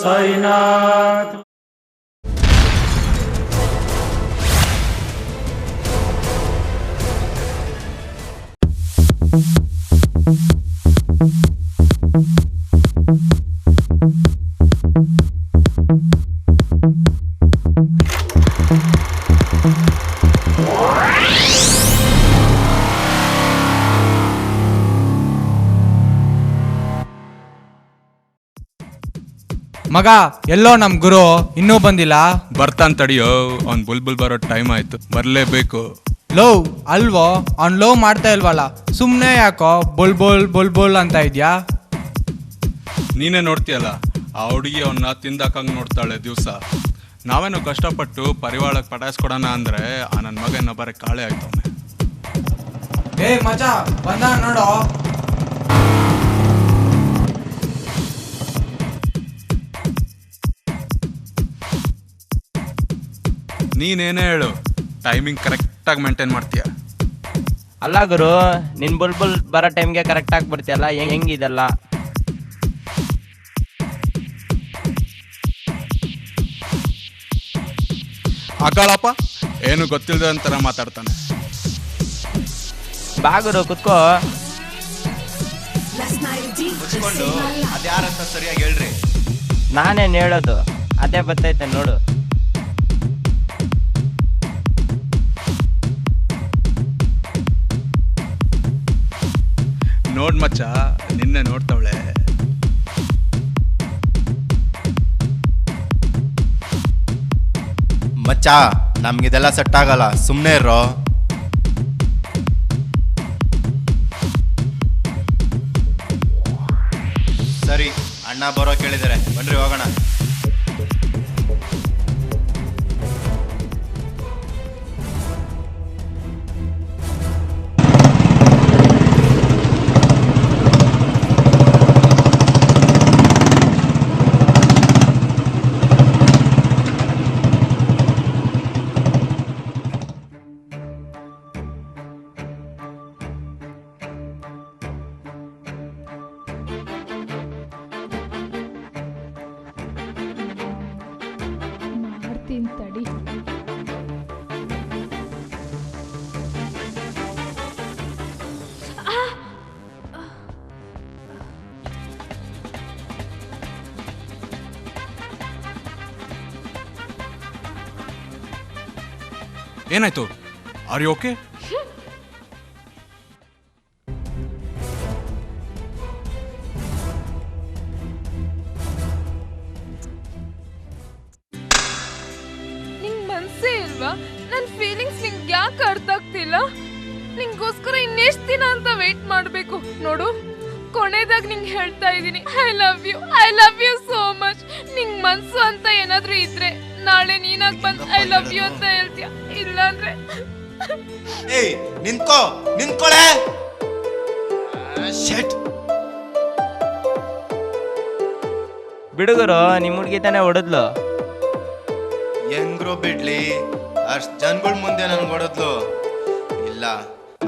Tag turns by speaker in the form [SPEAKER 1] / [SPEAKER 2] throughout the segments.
[SPEAKER 1] ಸಾಯಿನಾಥ್.
[SPEAKER 2] ಮಗ ಎಲ್ಲೋ ನಮ್ ಗುರು ಇನ್ನೂ ಬಂದಿಲ್ಲ.
[SPEAKER 3] ಬರ್ತಾನ್ ತಡಿಯೋ, ಅವ್ನ್ ಬುಲ್ಬುಲ್ ಬರೋ ಟೈಮ್ ಆಯ್ತು, ಬರ್ಲೇಬೇಕು.
[SPEAKER 2] ಲವ್ ಅಲ್ವೋ, ಅವ್ನ್ ಲವ್ ಮಾಡ್ತಾ ಇಲ್ವಲ್ಲ, ಸುಮ್ನೆ ಯಾಕೋ ಬುಲ್ಬುಲ್ ಬುಲ್ಬುಲ್ ಅಂತ ಇದ್ಯಾ?
[SPEAKER 3] ನೀನೇ ನೋಡ್ತೀಯಲ್ಲ, ಆ ಹುಡುಗಿ ಅವನ್ನ ತಿಂದಾಕಂಗ್ ನೋಡ್ತಾಳೆ ದಿವಸ. ನಾವೇನೋ ಕಷ್ಟಪಟ್ಟು ಪರಿವಾಳಕ್ಕೆ ಪಟಾಯಿಸ್ಕೊಡೋಣ ಅಂದ್ರೆ ಆ ನನ್ನ ಮಗ ಇನ್ನೂ ಬರೀ ಕಾಳೆ ಆಯ್ತವನೆ.
[SPEAKER 2] ಏ ಮಚ ಬಂದ ನೋಡೋ.
[SPEAKER 3] ನೀನೇನೇ ಹೇಳು, ಟೈಮಿಂಗ್ ಕರೆಕ್ಟಾಗಿ ಮೇಂಟೈನ್ ಮಾಡ್ತೀಯ.
[SPEAKER 4] ಅಲ್ಲ ಗುರು, ನಿನ್ ಬುಲ್ಬುಲ್ ಬರೋ ಟೈಮ್ಗೆ ಕರೆಕ್ಟಾಗಿ ಬರ್ತೀಯಲ್ಲ, ಹೆಂಗಿದೆಲ್ಲ?
[SPEAKER 3] ಅಕಾಳಪ್ಪ ಏನು ಗೊತ್ತಿಲ್ಲದೆ ಅಂತಾರ ಮಾತಾಡ್ತಾನೆ.
[SPEAKER 4] ಬಾ ಗುರು ಕುತ್ಕೋ.
[SPEAKER 5] ಅದ್ಯಾರಂತ ಸರಿಯಾಗಿ ಹೇಳ್ರಿ.
[SPEAKER 4] ನಾನೇನು ಹೇಳೋದು, ಅದೇ ಬರ್ತೈತೆ ನೋಡು.
[SPEAKER 3] ನೋಡ್ ಮಚ್ಚ, ನಿನ್ನೆ ನೋಡ್ತಾವಳೆ.
[SPEAKER 5] ಮಚ್ಚ, ನಮ್ಗಿದೆಲ್ಲ ಸೆಟ್ ಆಗಲ್ಲ, ಸುಮ್ಮನೆ ಇರೋ. ಸರಿ, ಅಣ್ಣ ಬರೋ ಕೇಳಿದ್ದಾರೆ, ಬನ್ರಿ ಹೋಗೋಣ.
[SPEAKER 6] ತಡಿ.
[SPEAKER 3] ಏನಾಯ್ತು? Are you okay?
[SPEAKER 6] ನನ್ ಫೀಲಿಂಗ್ಸ್ ನಿಂಗೆ ಯಾಕೆ ಅರ್ಥ ಆಗ್ತಿಲ್ಲ? ನಿಂಗೋಸ್ಕರ ಇನ್ನೆಷ್ಟು ದಿನ ಅಂತ ವೇಟ್ ಮಾಡ್ಬೇಕು ನೋಡು. ಕೊನೆದಾಗ ನಿಂಗೆ ಹೇಳ್ತಾ ಇದೀನಿ, I love you so much. ನಿಂಗ್ ಮನ್ಸು ಅಂತ ಏನಾದ್ರೂ ಇದ್ರೆ ನಾಳೆ ನೀನಾಗ್ ಬಂದ್ ಐ ಲವ್ ಯು ಅಂತ ಹೇಳ್ತೀಯ, ಇಲ್ಲಾಂದ್ರೆ
[SPEAKER 5] ಏಯ್ ನಿಂತ್ಕೊಳೆ. ಶೆಟ್.
[SPEAKER 4] ಬಿಡುಗರು, ನಿಮ್ಮ ಹುಡುಗಿ ತಾನೇ ಹೊಡೆದ್ಲು.
[SPEAKER 5] ಹೆಂಗ್ರೋ ಬಿಡ್ಲಿ, ಅಷ್ಟ್ ಜನಗಳ ಮುಂದೆ ನನ್ಗೆ ಹೊಡೆದ್ಲು. ಇಲ್ಲ,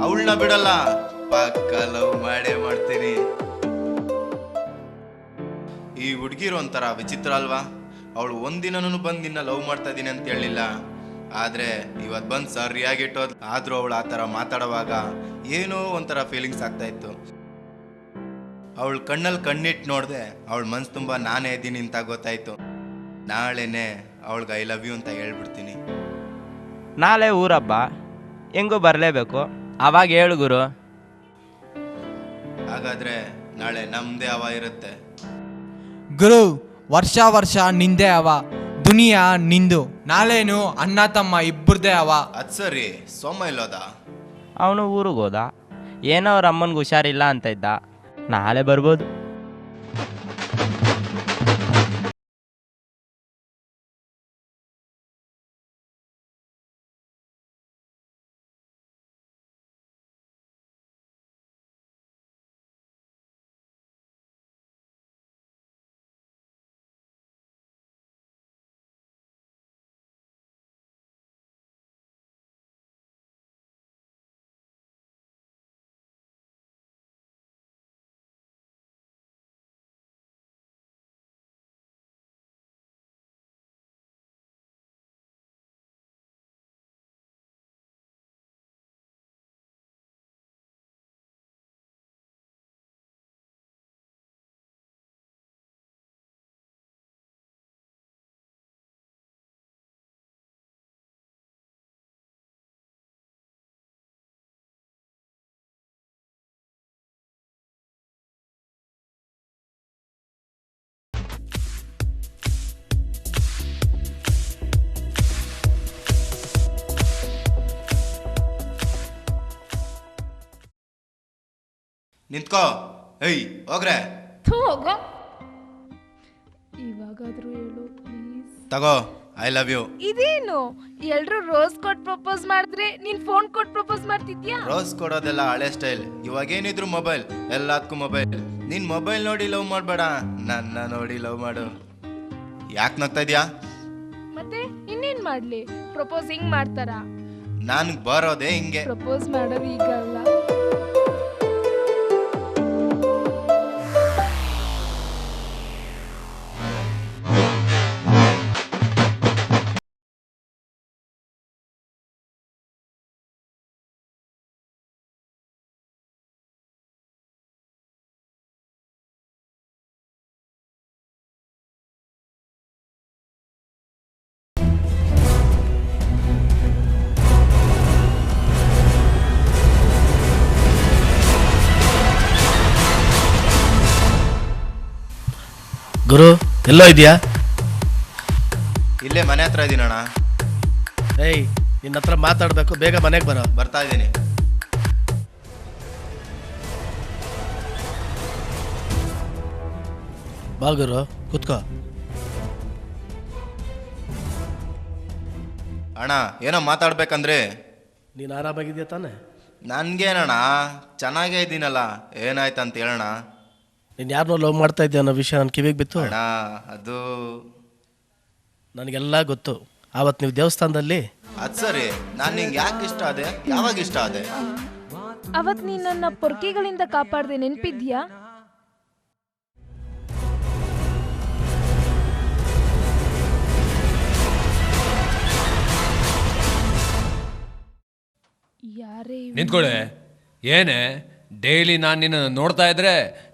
[SPEAKER 5] ಅವಳನ್ನ ಬಿಡಲ್ಲ, ಪಕ್ಕ ಲವ್ ಮಾಡೇ ಮಾಡ್ತೀನಿ. ಈ ಹುಡುಗಿರು ಒಂಥರ ವಿಚಿತ್ರ ಅಲ್ವಾ? ಅವಳು ಒಂದಿನೂ ಬಂದು ನಿನ್ನ ಲವ್ ಮಾಡ್ತಾ ಇದೀನಿ ಅಂತ ಹೇಳಿಲ್ಲ, ಆದ್ರೆ ಇವತ್ತು ಬಂದು ಸರಿಯಾಗಿಟ್ಟೋದು. ಆದ್ರೂ ಅವಳು ಆ ಥರ ಮಾತಾಡುವಾಗ ಏನೋ ಒಂಥರ ಫೀಲಿಂಗ್ಸ್ ಆಗ್ತಾ ಇತ್ತು. ಅವಳು ಕಣ್ಣಲ್ಲಿ ಕಣ್ಣಿಟ್ಟು ನೋಡಿದೆ, ಅವಳ ಮನ್ಸು ತುಂಬ ನಾನೇ ಇದ್ದೀನಿ ಅಂತ ಗೊತ್ತಾಯ್ತು. ನಾಳೆನೆ ಅವಳಿಗೆ ಐ ಲವ್ ಯು ಅಂತ ಹೇಳ್ಬಿಡ್ತೀನಿ.
[SPEAKER 4] ನಾಳೆ ಊರಬ್ಬ, ಹೆಂಗೂ ಬರಲೇಬೇಕು, ಅವಾಗ ಹೇಳು ಗುರು.
[SPEAKER 5] ಹಾಗಾದ್ರೆ ನಾಳೆ ನಮ್ದೇ ಹವಾ ಇರುತ್ತೆ.
[SPEAKER 2] ಗುರು, ವರ್ಷ ವರ್ಷ ನಿಂದೆ ಅವ, ದುನಿಯಾ ನಿಂದು. ನಾಳೆನು ಅಣ್ಣ ತಮ್ಮ ಇಬ್ಬರದೇ ಅವ.
[SPEAKER 5] ಅದ್ ಸರಿ, ಸೋಮ ಇಲ್ಲೋದ?
[SPEAKER 4] ಅವನು ಊರಿಗೆ ಹೋದ, ಏನೋ ಅವ್ರ ಅಮ್ಮನಿಗೆ ಹುಷಾರಿಲ್ಲ ಅಂತ ಇದ್ದ, ನಾಳೆ ಬರ್ಬೋದು.
[SPEAKER 5] ನಿಂತ್ಕೋ. ಏಯ್ ಹೋಗ್ರೆ.
[SPEAKER 6] ಹೋಗೋ. ಇವಾಗಾದ್ರೂ ಹೇಳು ಪ್ಲೀಸ್.
[SPEAKER 5] ತಗೋ, ಐ ಲವ್ ಯು.
[SPEAKER 6] ಇದೇನು ಎಲ್ರು ರೋಸ್ ಕೊಟ್ಟು ಪ್ರಪೋಸ್ ಮಾಡಿದ್ರೆ ನೀನ್ ಫೋನ್ ಕೊಟ್ಟು ಪ್ರಪೋಸ್ ಮಾಡ್ತಿದ್ಯಾ?
[SPEAKER 5] ರೋಸ್ ಕೊಡೋದೆಲ್ಲ ಹಳೆ ಸ್ಟೈಲ್. ಇವಾಗೇನಿದ್ರು ಮೊಬೈಲ್, ಎಲ್ಲದಕ್ಕೂ ಮೊಬೈಲ್. ನೀನ್ ಮೊಬೈಲ್ ನೋಡಿ ಲವ್ ಮಾಡಬೇಡ, ನನ್ನ ನೋಡಿ ಲವ್ ಮಾಡು. ಯಾಕೆ ನಗ್ತಾ ಇದೀಯಾ?
[SPEAKER 6] ಮತ್ತೆ ಇನ್ನೇನ್ ಮಾಡ್ಲಿ? ಪ್ರಪೋಸ್ ಹಿಂಗ್ ಮಾಡ್ತಾರಾ?
[SPEAKER 5] ನನ್ಗೆ ಬರೋದೇ ಹಿಂಗೆ.
[SPEAKER 6] ಪ್ರಪೋಸ್ ಮಾಡೋದು ಈಗ ಅಲ್ಲ.
[SPEAKER 1] ಗುರು ಎಲ್ಲೋ ಇದೆಯಾ?
[SPEAKER 5] ಇಲ್ಲೇ ಮನೆ ಹತ್ರ ಇದೀನಣ್ಣ.
[SPEAKER 1] ಏಯ್ ನಿನ್ನ ಹತ್ರ ಮಾತಾಡಬೇಕು, ಬೇಗ ಮನೆಗೆ ಬರೋ.
[SPEAKER 5] ಬರ್ತಾ ಇದ್ದೀನಿ.
[SPEAKER 1] ಬಾ ಗುರು, ಕೂತ್ಕೋ.
[SPEAKER 5] ಅಣ್ಣ ಏನೋ ಮಾತಾಡ್ಬೇಕಂದ್ರೆ.
[SPEAKER 1] ನೀನು ಆರಾಮಾಗಿದ್ಯಾ ತಾನೆ?
[SPEAKER 5] ನನ್ಗೇನಣ್ಣ, ಚೆನ್ನಾಗೇ ಇದ್ದೀನಲ್ಲ. ಏನಾಯ್ತಂತ ಹೇಳೋಣ.
[SPEAKER 1] ನೀನು ಯಾರನ್ನೋ ಲವ್ ಮಾಡ್ತಾ ಇದ್ದೆ ಅನ್ನೋ ವಿಷಯ ನನ್ನ ಕಿವಿಗೆ ಬಿತ್ತು.
[SPEAKER 5] ಅಣ್ಣ ಅದು
[SPEAKER 1] ನನಗೆಲ್ಲ ಗೊತ್ತು. ಆವತ್ತು ನೀವು ದೇವಸ್ಥಾನದಲ್ಲಿ.
[SPEAKER 5] ಅದು ಸರಿ, ನಾನು ನಿಂಗೆ ಯಾಕೆ ಇಷ್ಟ ಆದೆ? ಯಾವಾಗ ಇಷ್ಟ ಆದೆ?
[SPEAKER 6] ಅವತ್ ನೀನ್ ನನ್ನ ಪೊರ್ಕೆಗಳಿಂದ ಕಾಪಾಡ್ದೆ, ನೆನ್ಪಿದ್ಯಾ? ಯಾರೇ
[SPEAKER 7] ನಿಂತ್ಕೊಳ್ಳೆ. ಏನೇ ಡೈಲಿ ನಾನು ನಿನ್ನ ನೋಡ್ತಾ ಇದ್ರೆ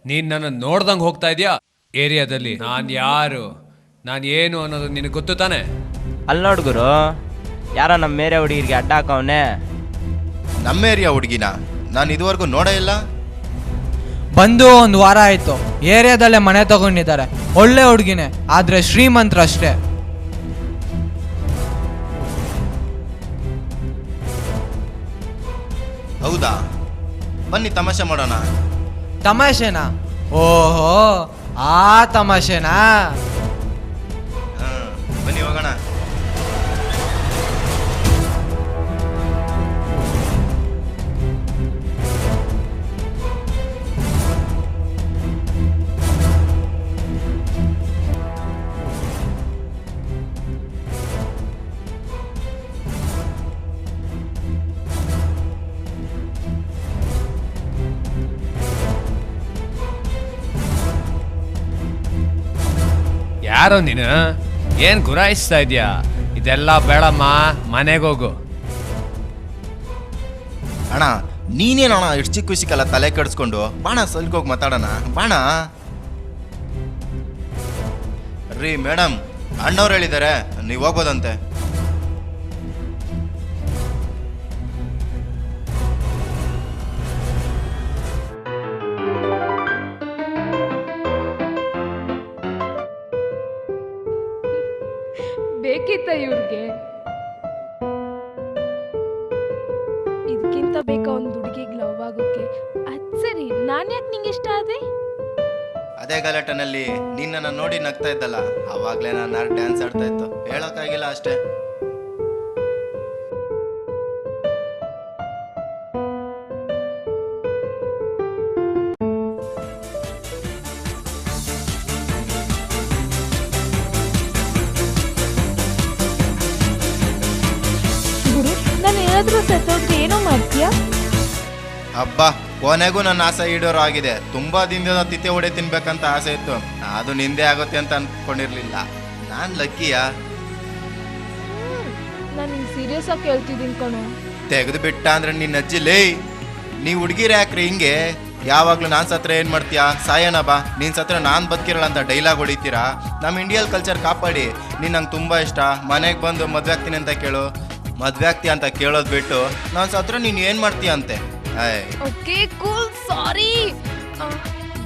[SPEAKER 7] ನೀನು ನನ್ನ ನೋಡ್ದಂಗೆ ಹೋಗ್ತಾ ಇದೆಯಾ? ಏರಿಯಾದಲ್ಲಿ ನಾನು ಯಾರು, ನಾನು ಏನು ಅನ್ನೋದು ನಿನಗೆ ಗೊತ್ತು ತಾನೆ?
[SPEAKER 4] ಅಲ್ಲಿ ನೋಡು ಗುರು, ಯಾರೋ ನಮ್ಮ ಮೇರೆ ಹುಡುಗಿರಿಗೆ ಅಡ್ಡ ಹಾಕವನೆ.
[SPEAKER 5] ನಮ್ಮ ಏರಿಯಾ ಹುಡುಗಿನ ನಾನು ಇದುವರೆಗೂ ನೋಡೇ ಇಲ್ಲ.
[SPEAKER 2] ಬಂದು ಒಂದು ವಾರ ಆಯ್ತು. ಏರಿಯಾದಲ್ಲೇ ಮನೆ ತಗೊಂಡಿದ್ದಾರೆ. ಒಳ್ಳೆ ಹುಡುಗಿನೇ, ಆದ್ರೆ ಶ್ರೀಮಂತರು ಅಷ್ಟೇ.
[SPEAKER 5] ಹೌದಾ? ಬನ್ನಿ ತಮಾಷೆ ಮಾಡೋಣ.
[SPEAKER 2] ತಮಾಷೆನಾ? ಓಹೋ, ಆ ತಮಾಷೆನಾ?
[SPEAKER 5] ಬನ್ನಿ ಹೋಗೋಣ.
[SPEAKER 7] ಯಾರೋ ನೀನು? ಏನ್ ಗುರಾಯಿಸ್ತಾ ಇದೆಯಾ? ಇದೆಲ್ಲ ಬೇಡಮ್ಮ, ಮನೆಗೆ ಹೋಗು.
[SPEAKER 5] ಅಣ್ಣ ನೀನೇನಣ್ಣ ಇಷ್ಟು ಚಿಕ್ಕ ವಿಷಯಕ್ಕೆಲ್ಲ ತಲೆ ಕೆಡಿಸ್ಕೊಂಡು? ಬಾಣ ಸಲ್ಕೋಗಿ ಮಾತಾಡೋಣ, ಬಾಣ. ರೀ ಮೇಡಮ್, ಅಣ್ಣವ್ರು ಹೇಳಿದ್ದಾರೆ ನೀವು ಹೋಗ್ಬೋದಂತೆ.
[SPEAKER 6] ಬೇಕಿತ್ತ ಇವ್ರಿಗೆ? ಇದಕ್ಕಿಂತ ಬೇಕಾ ಒಂದು ಹುಡುಗಿಗೆ ಲವ್ ಆಗೋಕೆ? ಅದ್ ಸರಿ, ನಾನು ಯಾಕೆ ನಿಂಗೆ ಇಷ್ಟ ಆದೆ?
[SPEAKER 5] ಅದೇ ಗಲಾಟನಲ್ಲಿ ನಿನ್ನನ್ನು ನೋಡಿ ನಗ್ತಾ ಇದ್ದಲ್ಲ, ಆವಾಗಲೇ ನಾನು ಡ್ಯಾನ್ಸ್ ಆಡ್ತಾ ಇತ್ತು. ಹೇಳೋಕ್ಕಾಗಿಲ್ಲ ಅಷ್ಟೇ.
[SPEAKER 6] ಗುರು, ನಾನು ಏನಾದ್ರೂ ಸತ್ತೋದ್ರೆ ಏನೋ ಮಾಡ್ತೀಯಾ?
[SPEAKER 5] ಹಬ್ಬ, ಕೊನೆಗೂ ನನ್ನ ಆಸೆ ಈಡೇರೋ ಆಗಿದೆ. ತುಂಬಾ ದಿನದ ತಿಥಿ ಒಡೆ ತಿನ್ಬೇಕಂತ ಆಸೆ ಇತ್ತು. ಅದು ನಿಂದೆ ಆಗುತ್ತೆ ಅಂತ ಅನ್ಕೊಂಡಿರ್ಲಿಲ್ಲ. ನಾನ್ ಲಕ್ಕಿಯಾ?
[SPEAKER 6] ನಾನು ಹಿಂಗೆ ಸೀರಿಯಸ್ ಆಗಿ ಕೇಳ್ತಿದ್ದೀನಿ ಕಣೋ.
[SPEAKER 5] ತೆಗೆದು ಬಿಟ್ಟ ಅಂದ್ರೆ ನಿನ್ನ ಅಜ್ಜಿಲೇ. ನೀವು ಹುಡುಗಿರ ಯಾಕ್ರಿ ಹಿಂಗೆ? ಯಾವಾಗ್ಲೂ ನಾನ್ ಸತ್ರ ಏನ್ ಮಾಡ್ತೀಯಾ? ಸಾಯಣ ಬಾ, ನೀನ್ ಸತ್ರ ನಾನ್ ಬದುಕಿರಲ್ಲ ಅಂತ ಡೈಲಾಗ್ ಹೊಡಿತೀರಾ? ನಮ್ಮ ಇಂಡಿಯನ್ ಕಲ್ಚರ್ ಕಾಪಾಡಿ. ನೀನ್ ನಂಗೆ ತುಂಬಾ ಇಷ್ಟ. ಮನೆಗೆ ಬಂದು ಮದ್ವೆ ಆಗ್ತೀನಿ ಅಂತ ಕೇಳು. ಮದ್ವೆ ಆಗ್ತೀಯ ಅಂತ ಕೇಳೋದ್ ಬಿಟ್ಟು ನಾನ್ ಸತ್ರ ನೀನ್ ಏನ್ ಮಾಡ್ತೀಯ ಅಂತೆ.
[SPEAKER 6] ಓಕೆ ಕೂಲ್, ಸಾರಿ.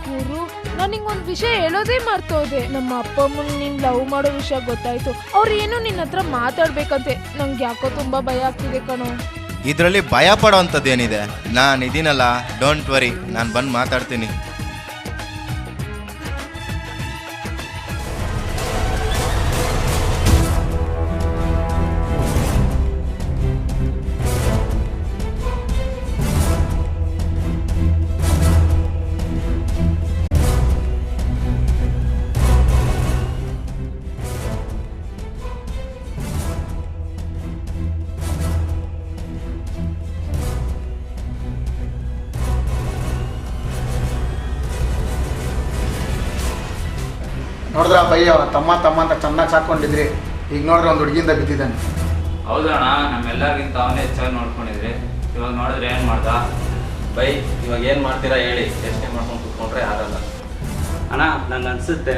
[SPEAKER 6] ಗುರು, ನಾನು ನಿಂಗೊಂದು ವಿಷಯ ಹೇಳೋದೇ ಮರ್ತೋದೆ. ನಮ್ಮ ಅಪ್ಪ ಅಮ್ಮಂಗೆ ನೀನು ಲವ್ ಮಾಡೋ ವಿಷಯ ಗೊತ್ತಾಯ್ತು. ಅವ್ರು ಏನೋ ನಿನ್ನ ಹತ್ರ ಮಾತಾಡ್ಬೇಕಂತೆ. ನಂಗೆ ಯಾಕೋ ತುಂಬಾ ಭಯ ಆಗ್ತಿದೆ ಕಣೋ.
[SPEAKER 5] ಇದರಲ್ಲಿ ಭಯ ಪಡೋವಂಥದ್ದೇನಿದೆ? ನಾನು ಇದೀನಲ್ಲ, ಡೋಂಟ್ ವರಿ, ನಾನು ಬಂದು ಮಾತಾಡ್ತೀನಿ.
[SPEAKER 8] ನೋಡಿದ್ರ ಭಯ್ಯ ತಮ್ಮ ತಮ್ಮ ಅಂತ ಚೆನ್ನಾಗಿ ಸಾಕೊಂಡಿದ್ರಿ, ಈಗ ನೋಡ್ರೆ ಒಂದು ಹುಡುಗಿಯಿಂದ ಬಿದ್ದಿದ್ದಾನೆ.
[SPEAKER 9] ಹೌದಣ್ಣ, ನಮ್ಮೆಲ್ಲರಿಗಿಂತ ಅವನೇ ಹೆಚ್ಚಾಗಿ ನೋಡ್ಕೊಂಡಿದ್ರಿ. ಇವಾಗ ನೋಡಿದ್ರೆ ಏನು ಮಾಡ್ದ?
[SPEAKER 4] ಬೈ ಇವಾಗ ಏನು ಮಾಡ್ತೀರಾ ಹೇಳಿ, ಯೋಚನೆ ಮಾಡ್ಕೊಂಡು ಕೂತ್ಕೊಂಡ್ರೆ ಆಗಲ್ಲ.
[SPEAKER 9] ಅಣ್ಣ ನಂಗೆ ಅನ್ಸುತ್ತೆ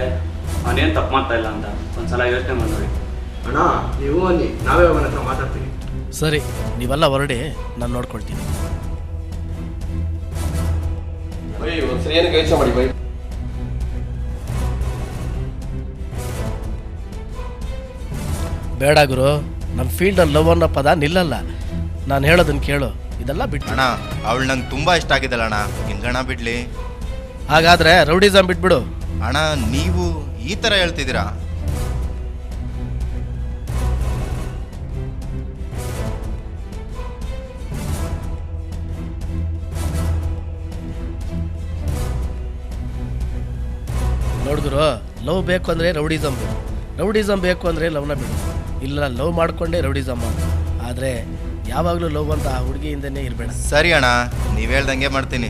[SPEAKER 9] ಅವನೇನು ತಪ್ಪು ಮಾಡ್ತಾ ಇಲ್ಲ ಅಂತ. ಒಂದ್ಸಲ ಯೋಚನೆ ಮಾಡಿ ನೋಡಿ.
[SPEAKER 8] ಅಣ್ಣ ನೀವು ಅನ್ನಿ, ನಾವೇ ಅವನ ಹತ್ರ ಮಾತಾಡ್ತೀವಿ.
[SPEAKER 1] ಸರಿ, ನೀವೆಲ್ಲ ಹೊರಡಿ, ನಾನು ನೋಡ್ಕೊಳ್ತೀನಿ.
[SPEAKER 10] ಒಂದ್ಸರಿ ಏನಕ್ಕೆ ಯೋಚನೆ ಮಾಡಿ ಬೈ.
[SPEAKER 1] ಬೇಡ ಗುರು, ನಮ್ಮ ಫೀಲ್ಡಲ್ಲಿ ಲವ್ ಅನ್ನೋ ಪದ ನಿಲ್ಲಲ್ಲ. ನಾನು ಹೇಳೋದನ್ನು ಕೇಳು, ಇದೆಲ್ಲ ಬಿಟ್ಟು.
[SPEAKER 5] ಅಣ್ಣ, ಅವಳು ನಂಗೆ ತುಂಬ ಇಷ್ಟ ಆಗಿದ್ದಲ್ಲ ಅಣ್ಣ, ಹಿಂಗಣ ಬಿಡ್ಲಿ.
[SPEAKER 1] ಹಾಗಾದ್ರೆ ರೌಡಿಸಮ್ ಬಿಟ್ಬಿಡು.
[SPEAKER 5] ಅಣ್ಣ, ನೀವು ಈ ಥರ ಹೇಳ್ತಿದ್ದೀರಾ?
[SPEAKER 1] ನೋಡಿದ್ರು, ಲವ್ ಬೇಕು ಅಂದರೆ ರೌಡಿಸಮ್ ಬಿಡು, ರೌಡಿಸಮ್ ಬೇಕು ಅಂದರೆ ಲವ್ನ ಬಿಡು. ಇಲ್ಲ ಲವ್ ಮಾಡ್ಕೊಂಡೇ ರೌಡಿಸಮ್ ಮಾಡು. ಆದರೆ ಯಾವಾಗಲೂ ಲವ್ ಅಂತ ಆ ಹುಡುಗಿಯಿಂದನೇ ಇರಬೇಡ.
[SPEAKER 5] ಸರಿ ಅಣ್ಣ, ನೀವು ಹೇಳ್ದಂಗೆ ಮಾಡ್ತೀನಿ.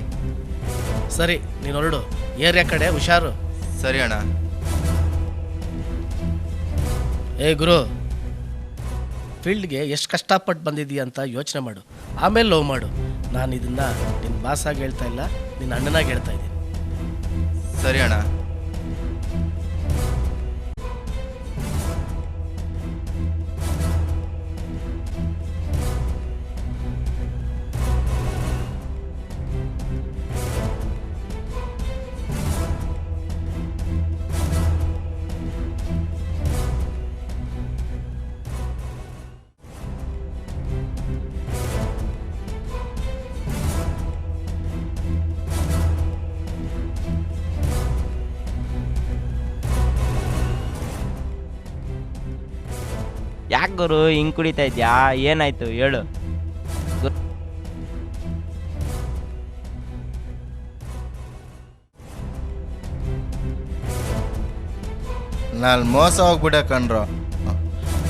[SPEAKER 1] ಸರಿ, ನೀನು ಹೊರಡು, ಏರಿಯಾ ಕಡೆ ಹುಷಾರು.
[SPEAKER 5] ಸರಿ ಅಣ್ಣ.
[SPEAKER 1] ಏ ಗುರು, ಫೀಲ್ಡ್ಗೆ ಎಷ್ಟು ಕಷ್ಟಪಟ್ಟು ಬಂದಿದ್ದೀಯ ಅಂತ ಯೋಚನೆ ಮಾಡು, ಆಮೇಲೆ ಲವ್ ಮಾಡು. ನಾನು ಇದನ್ನು ನಿನ್ನ ಬಾಸಾಗಿ ಹೇಳ್ತಾ ಇಲ್ಲ, ನಿನ್ನ ಅಣ್ಣನಾಗಿ ಹೇಳ್ತಾ ಇದ್ದೀನಿ.
[SPEAKER 5] ಸರಿ ಅಣ್ಣ.
[SPEAKER 4] ಯಾಕೆ ಗುರು ಹಿಂಗೆ ಕುಡಿತಾ ಇದ್ಯಾ? ಏನಾಯ್ತು ಹೇಳು.
[SPEAKER 5] ನಾನು ಮೋಸ ಹೋಗ್ಬಿಟ್ಟೆ ಕಣ್ರು.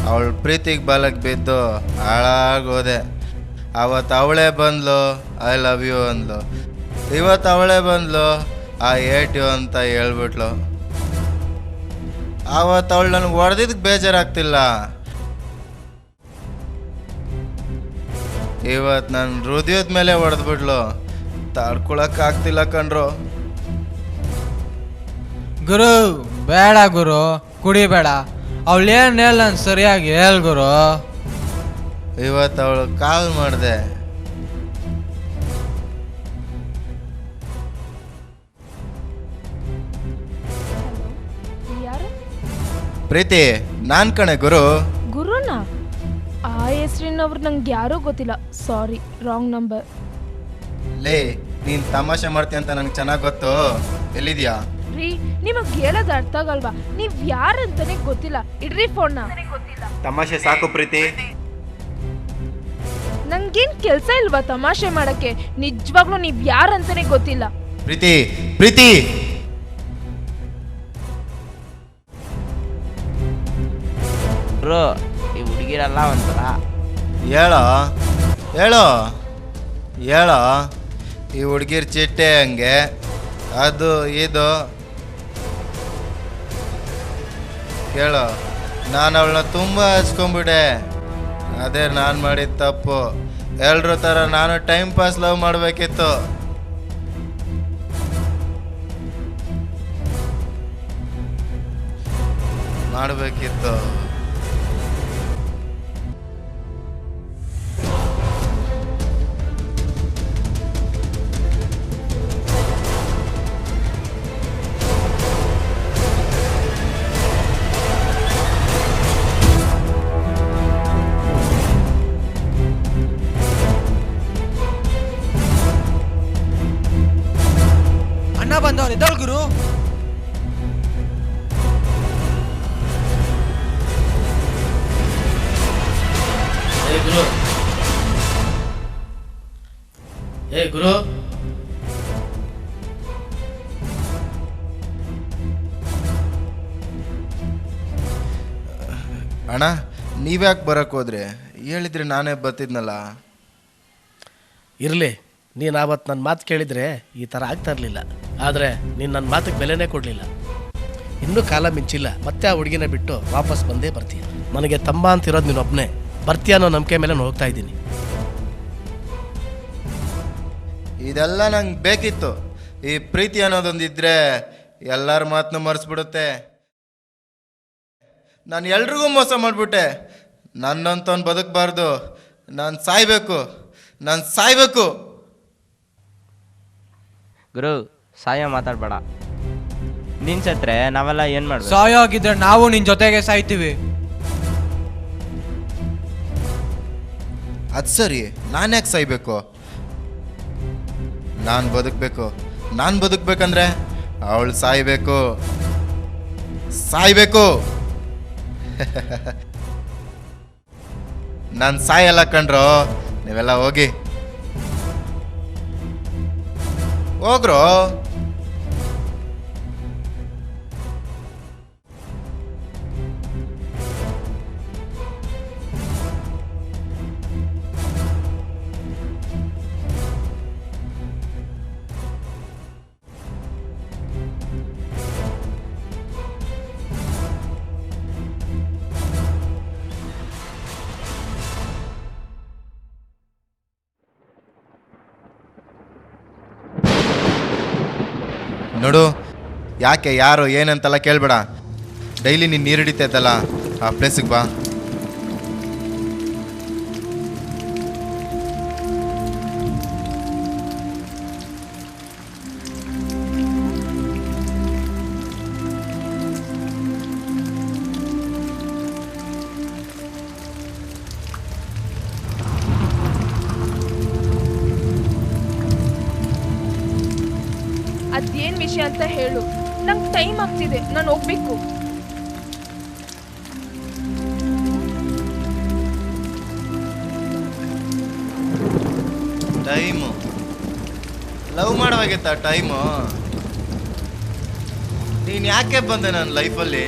[SPEAKER 5] ಅವಳು ಪ್ರೀತಿಗೆ ಬಲಕ್ಕೆ ಬಿದ್ದು ಹಾಳಾಗೋದೆ. ಅವತ್ತು ಅವಳೇ ಬಂದ್ಲು ಐ ಲವ್ ಯು ಅಂದ್ಲು, ಇವತ್ತು ಅವಳೇ ಬಂದ್ಲು ಐ ಹೇಟ್ ಯು ಅಂತ ಹೇಳ್ಬಿಟ್ಲು. ಆವತ್ತು ಅವಳು ನನಗೆ ಹೊಡೆದಿದ್ದಕ್ಕೆ ಬೇಜಾರಾಗ್ತಿಲ್ಲ, ಇವತ್ತು ನನ್ನ ಹೃದಯದ ಮೇಲೆ ಹೊಡೆದ್ಬಿಟ್ಲು. ತಡ್ಕೊಳಕ್ಕಾಗ್ತಿಲ್ಲ ಕಣ್ರು.
[SPEAKER 2] ಗುರು ಬೇಡ ಗುರು, ಕುಡಿಬೇಡ. ಅವಳೇನು ಹೇಳ ಸರಿಯಾಗಿ ಹೇಳ್ ಗುರು.
[SPEAKER 5] ಇವತ್ತು ಅವಳು ಕಾಲ್ ಮಾಡಿದೆ.
[SPEAKER 6] ಯಾರು?
[SPEAKER 5] ಪ್ರೀತಿ, ನಾನ್ ಕಣೆ ಗುರು.
[SPEAKER 6] ಗುರುನ? ಆ ಹೆಸರಿನವ್ರು ನಂಗೆ ಯಾರೂ ಗೊತ್ತಿಲ್ಲ. ಸಾರಿ, ರಾಂಗ್ ನಂಬರ್.
[SPEAKER 5] ಲೇ, ನೀನ್ ತಮಾಷೆ ಮಾಡ್ತೀಯ ಅಂತ ನನಗೆ ಚೆನ್ನಾಗಿ ಗೊತ್ತು. ಎಲ್ಲಿದ್ಯಾ?
[SPEAKER 6] ರೀ, ನಿಮಗೆ ಹೇಳೋದು ಅರ್ಥ ಆಗಲ್ವಾ? ನೀವ್ ಯಾರಂತಾನೆ ಗೊತ್ತಿಲ್ಲ. ಇಡ್ರಿ ಫೋನ್ನ.
[SPEAKER 5] ತಮಾಷೆ ಸಾಕು ಪ್ರೀತಿ.
[SPEAKER 6] ನಂಗೇನ್ ಕೆಲ್ಸ ಇಲ್ವಾ ತಮಾಷೆ ಮಾಡಕ್ಕೆ? ನಿಜವಾಗ್ಲೂ ನೀವ್ ಯಾರಂತಾನೆ ಗೊತ್ತಿಲ್ಲ.
[SPEAKER 5] ಪ್ರೀತಿ, ಪ್ರೀತಿ.
[SPEAKER 4] ಬ್ರೋ, ಈ ಹುಡುಗಿರಲ್ಲ ಒಂಥರ.
[SPEAKER 5] ಹೇಳೋ ಹೇಳೋ ಹೇಳೋ. ಈ ಹುಡುಗಿರ್ ಚಿಟ್ಟೆ ಹಂಗೆ, ಅದು ಇದು ಕೇಳೋ. ನಾನು ಅವಳನ್ನ ತುಂಬ ಹಚ್ಕೊಂಡ್ಬಿಟ್ಟೆ, ಅದೇ ನಾನು ಮಾಡಿದ ತಪ್ಪು. ಎಲ್ರ ಥರ ನಾನು ಟೈಮ್ ಪಾಸ್ ಲವ್ ಮಾಡಬೇಕಿತ್ತು. ಮಾಡಬೇಕಿತ್ತು.
[SPEAKER 1] ಗುರು,
[SPEAKER 5] ಅಣ್ಣ ನೀವ್ಯಾಕೆ ಬರಕ್ಕೆ ಹೋದ್ರೆ? ಹೇಳಿದ್ರೆ ನಾನೇ ಬರ್ತಿದ್ನಲ್ಲ.
[SPEAKER 1] ಇರಲಿ, ನೀನು ಆವತ್ತು ನನ್ನ ಮಾತು ಕೇಳಿದರೆ ಈ ಥರ ಆಗ್ತಾ ಇರಲಿಲ್ಲ. ಆದರೆ ನೀನು ನನ್ನ ಮಾತಿಗೆ ಬೆಲೆನೇ ಕೊಡಲಿಲ್ಲ. ಇನ್ನೂ ಕಾಲ ಮಿಂಚಿಲ್ಲ, ಮತ್ತೆ ಆ ಹುಡುಗಿನ ಬಿಟ್ಟು ವಾಪಸ್ ಬಂದೇ ಬರ್ತೀಯ. ನನಗೆ ತಮ್ಮ ಅಂತಿರೋದು ನೀನೊಬ್ಬನೇ. ಬರ್ತೀಯ ಅನ್ನೋ ನಂಬಿಕೆ ಮೇಲೆ ನಾನು ಹೋಗ್ತಾ ಇದ್ದೀನಿ.
[SPEAKER 5] ಇದೆಲ್ಲ ನಂಗೆ ಬೇಕಿತ್ತು. ಈ ಪ್ರೀತಿ ಅನ್ನೋದೊಂದಿದ್ರೆ ಎಲ್ಲರ ಮಾತನ್ನು ಮರೆಸ್ಬಿಡುತ್ತೆ. ನಾನು ಎಲ್ರಿಗೂ ಮೋಸ ಮಾಡಿಬಿಟ್ಟೆ. ನನ್ನಂತವ್ನು ಬದುಕಬಾರ್ದು. ನಾನು ಸಾಯ್ಬೇಕು.
[SPEAKER 4] ಗುರು, ಸಾಯ ಮಾತಾಡ್ಬೇಡ. ನೀನ್ ಸತ್ರೆ ನಾವೆಲ್ಲ ಏನ್ ಮಾಡ್ಬೇಕು?
[SPEAKER 2] ಸಾಯೋ ಆಗಿದ್ರೆ ನಾವು ನಿನ್ ಜೊತೆಗೆ ಸಾಯ್ತೀವಿ.
[SPEAKER 5] ಅದು ಸರಿ, ನಾನ್ಯಾಕೆ ಸಾಯ್ಬೇಕು? ನಾನು ಬದುಕಬೇಕಂದ್ರೆ ಅವಳು ಸಾಯ್ಬೇಕು. ನಾನು ಸಾಯಲ್ಲ ಕಣ್ರೋ. ನೀವೆಲ್ಲ ಹೋಗ್ರೋ. ನೋಡು, ಯಾಕೆ ಯಾರು ಏನಂತೆಲ್ಲ ಕೇಳಬೇಡ. ಡೈಲಿ ನೀನು ನೀರು ಹಿಡಿತೈತಲ್ಲ, ಆ ಪ್ಲೇಸಿಗೆ ಬಾ.
[SPEAKER 6] ಅದೇನ್ ವಿಷಯ ಅಂತ ಹೇಳು. ನಂಗೆ ಟೈಮ್ ಆಗ್ತಿದೆ, ನಾನು ಹೋಗ್ಬೇಕು.
[SPEAKER 5] ಟೈಮು ಲವ್ ಮಾಡುವಾಗಿತ್ತ ಟೈಮು? ನೀನು ಯಾಕೆ ಬಂದೆ ನನ್ನ ಲೈಫಲ್ಲಿ?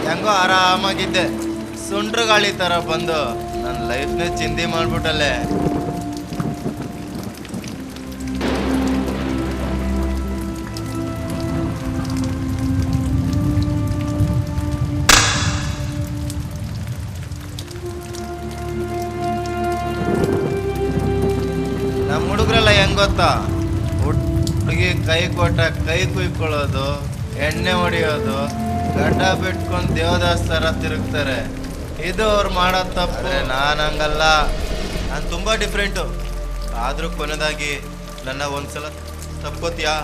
[SPEAKER 5] ಹೆಂಗೋ ಆರಾಮಾಗಿದ್ದೆ, ಸುಂಟ್ರ ಗಾಳಿ ಥರ ಬಂದು ನನ್ನ ಲೈಫ್ನೇ ಚಿಂದಿ ಮಾಡ್ಬಿಟ್ಟಲ್ಲೇ. ನಮ್ಮ ಹುಡುಗರೆಲ್ಲ ಹೆಂಗ್ ಗೊತ್ತಾ? ಹುಡುಗಿ ಕೈ ಕೊಟ್ಟ ಕೈ ಕುಯ್ಕೊಳ್ಳೋದು, ಎಣ್ಣೆ ಹೊಡಿಯೋದು, ಗಡ್ಡ ಬಿಟ್ಕೊಂಡು ದೇವದಾಸ್ ಥರ ತಿರುಗ್ತಾರೆ. ಇದು ಅವ್ರು ಮಾಡೋ ತಪ್ಪು. ನಾನು ಹಂಗಲ್ಲ, ನಾನು ತುಂಬ ಡಿಫ್ರೆಂಟು. ಆದರೂ ಕೊನೆದಾಗಿ ನನ್ನ ಒಂದ್ಸಲ ತಪ್ಕೋತೀಯಾ?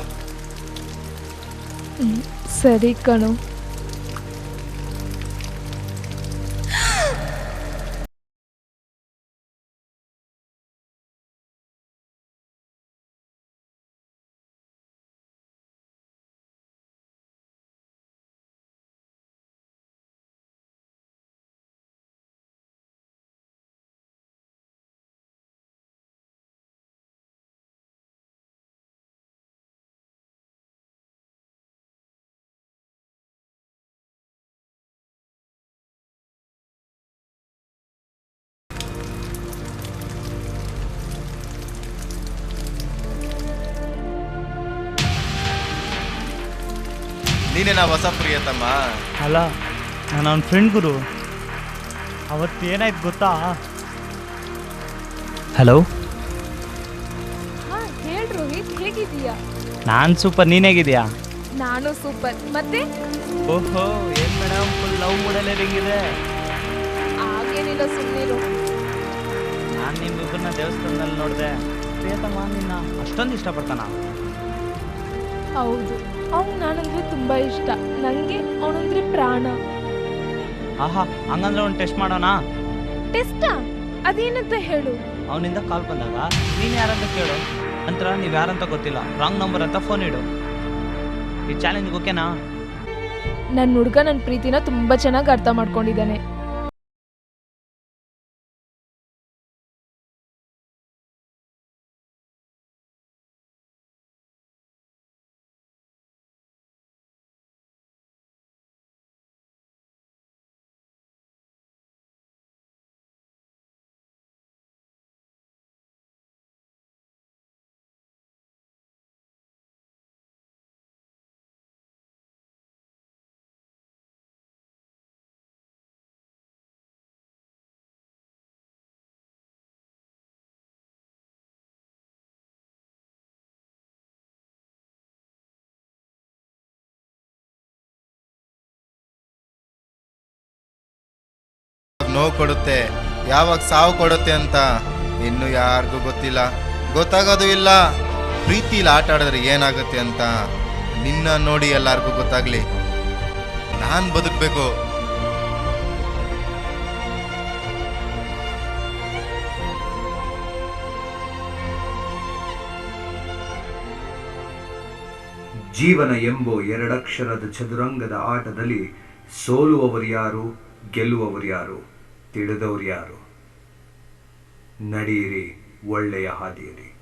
[SPEAKER 6] ಸರಿ ಕಣೋ.
[SPEAKER 5] ನೀನೇನಾ ಹೊಸ ಪ್ರಿಯತಮ್ಮ?
[SPEAKER 9] ಅಲ್ಲ, ನಾನು ಅವನ ಫ್ರೆಂಡ್ ಗುರು. ಅವತ್ತು ಏನಾಯ್ತು ಗೊತ್ತಾ? ಹಲೋ,
[SPEAKER 6] ಹಾ ಹೇಳ್ ರೋಹಿತ್, ಹೇಗಿದೀಯಾ?
[SPEAKER 9] ನಾನು ಸೂಪರ್, ನೀನು ಹೇಗಿದೆಯಾ?
[SPEAKER 6] ನಾನು ಸೂಪರ್. ಮತ್ತೆ
[SPEAKER 9] ಓಹೋ, ಏನು ಮೇಡಮ್, ಫುಲ್ ಲವ್ ಮೂಡಲ್ಲೇ ಹೆಂಗಿದೆ?
[SPEAKER 6] ಆಗೇನಿಲ್ಲ, ಸುಮ್ಮನಿರು.
[SPEAKER 9] ನಾನು ನಿಮ್ಮಿಬ್ಬರನ್ನ ದೇವಸ್ಥಾನದಲ್ಲಿ ನೋಡಿದೆ. ಪ್ರಿಯತಮ್ಮ ನಿನ್ನ ಅಷ್ಟೊಂದು ಇಷ್ಟಪಡ್ತಾನ?
[SPEAKER 6] ಹೌದು, ಅವ್ನು ನಾನಂದ್ರೆ ತುಂಬ ಇಷ್ಟ. ನನಗೆ ಅವನಂದ್ರೆ ಪ್ರಾಣ.
[SPEAKER 9] ಆಹಾ, ಹಂಗಂದ್ರೆ ಒಂದು ಟೆಸ್ಟ್ ಮಾಡೋಣ?
[SPEAKER 6] ಟೆಸ್ಟಾ? ಅದೇನಂತ ಹೇಳು.
[SPEAKER 9] ಅವನಿಂದ ಕಾಲ್ ಬಂದಾಗ ನೀನು ಯಾರಂತ ಕೇಳು. ನಂತರ ನೀವು ಯಾರಂತ ಗೊತ್ತಿಲ್ಲ, ರಾಂಗ್ ನಂಬರ್ ಅಂತ ಫೋನ್ ಇಡು. ಈ ಚಾಲೆಂಜ್ ಓಕೆನಾ?
[SPEAKER 6] ನನ್ನ ಹುಡುಗ ನನ್ನ ಪ್ರೀತಿನ ತುಂಬ ಚೆನ್ನಾಗಿ ಅರ್ಥ ಮಾಡ್ಕೊಂಡಿದ್ದಾನೆ.
[SPEAKER 5] ನೋವು ಕೊಡುತ್ತೆ, ಯಾವಾಗ ಸಾವು ಕೊಡುತ್ತೆ ಅಂತ ಇನ್ನು ಯಾರಿಗೂ ಗೊತ್ತಿಲ್ಲ, ಗೊತ್ತಾಗೋದು ಇಲ್ಲ. ಪ್ರೀತಿಲಿ ಆಟ ಆಡಿದ್ರೆ ಏನಾಗುತ್ತೆ ಅಂತ ನಿನ್ನ ನೋಡಿ ಎಲ್ಲರಿಗೂ ಗೊತ್ತಾಗ್ಲಿ. ನಾನು ಬದುಕಬೇಕು.
[SPEAKER 11] ಜೀವನ ಎಂಬೋ ಎರಡಕ್ಷರದ ಚದುರಂಗದ ಆಟದಲ್ಲಿ ಸೋಲುವವರ್ಯಾರು, ಗೆಲ್ಲುವವರ್ಯಾರು, ತಿಳಿದವರ್ಯಾರು. ನಡೆಯಿರಿ ಒಳ್ಳೆಯ ಹಾದಿಯಲ್ಲಿ.